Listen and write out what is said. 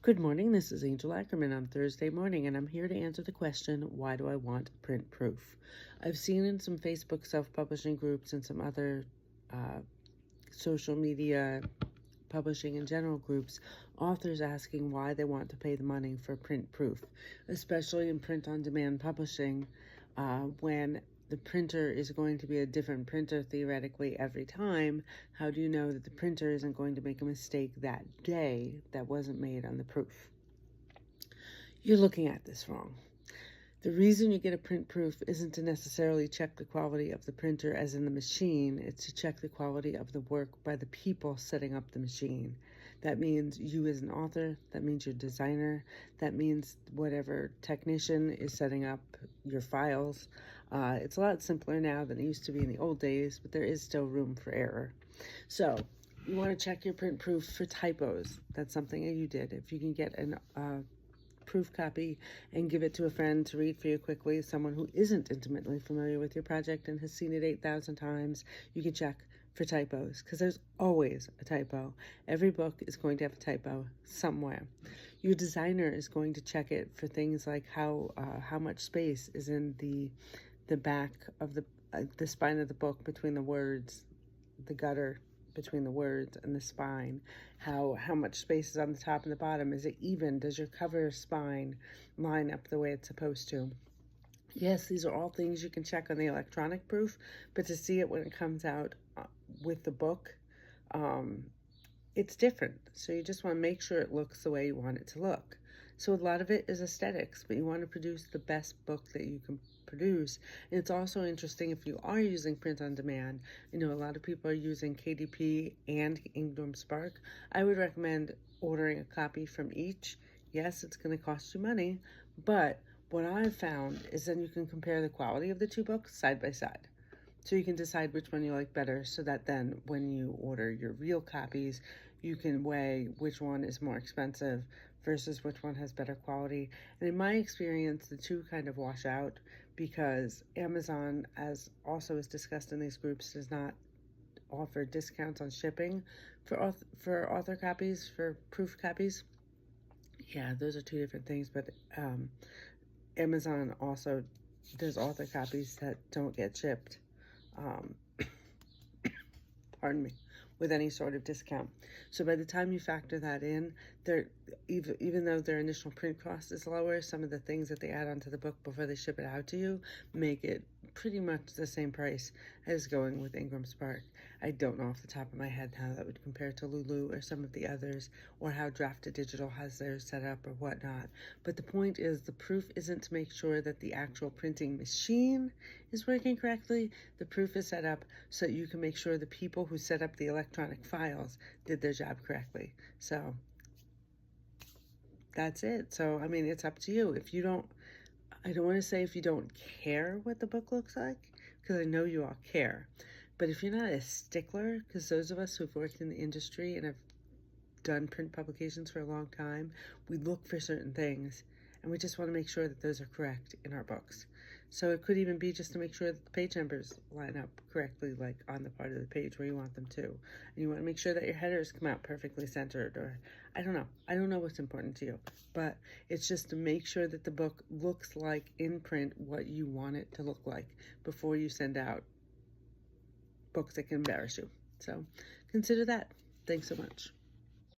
Good morning, this is Angel Ackerman on Thursday morning, and I'm here to answer the question, why do I want print proof? I've seen in some Facebook self-publishing groups and some other social media publishing in general groups, authors asking why they want to pay the money for print proof, especially in print-on-demand publishing, when the printer is going to be a different printer theoretically every time. How do you know that the printer isn't going to make a mistake that day that wasn't made on the proof? You're looking at this wrong. The reason you get a print proof isn't to necessarily check the quality of the printer as in the machine, it's to check the quality of the work by the people setting up the machine. That means you as an author, that means your designer, that means whatever technician is setting up your files. It's a lot simpler now than it used to be in the old days, but there is still room for error. So you want to check your print proof for typos. That's something that you did. If you can get an proof copy and give it to a friend to read for you quickly, someone who isn't intimately familiar with your project and has seen it 8,000 times, you can check for typos, because there's always a typo. Every book is going to have a typo somewhere. Your designer is going to check it for things like how much space is in the back of the spine of the book between the words, the gutter between the words and the spine, how much space is on the top and the bottom. Is it even? Does your cover spine line up the way it's supposed to? Yes, these are all things you can check on the electronic proof, but to see it when it comes out with the book, it's different. So you just want to make sure it looks the way you want it to look. So a lot of it is aesthetics, but you want to produce the best book that you can produce. And it's also interesting if you are using print on demand. I know a lot of people are using KDP and Ingram Spark. I would recommend ordering a copy from each. Yes, it's going to cost you money, but what I've found is then you can compare the quality of the two books side by side. So you can decide which one you like better, so that then when you order your real copies, you can weigh which one is more expensive versus which one has better quality. And in my experience, the two kind of wash out, because Amazon, as also is discussed in these groups, does not offer discounts on shipping for author copies, for proof copies. Yeah, those are two different things, but Amazon also does author copies that don't get shipped. Pardon me, with any sort of discount. So by the time you factor that in, even though their initial print cost is lower, some of the things that they add onto the book before they ship it out to you make it pretty much the same price as going with Ingram Spark. I don't know off the top of my head how that would compare to Lulu or some of the others, or how Drafted Digital has theirs set up or whatnot. But the point is, the proof isn't to make sure that the actual printing machine is working correctly. The proof is set up so that you can make sure the people who set up the electronic files did their job correctly. So that's it. So, I mean, it's up to you. If you don't, I don't want to say if you don't care what the book looks like, because I know you all care. But if you're not a stickler, because those of us who've worked in the industry and have done print publications for a long time, we look for certain things, and we just want to make sure that those are correct in our books. So it could even be just to make sure that the page numbers line up correctly, like on the part of the page where you want them to. And you want to make sure that your headers come out perfectly centered, or I don't know what's important to you, but it's just to make sure that the book looks like in print what you want it to look like before you send out books that can embarrass you. So consider that. Thanks so much.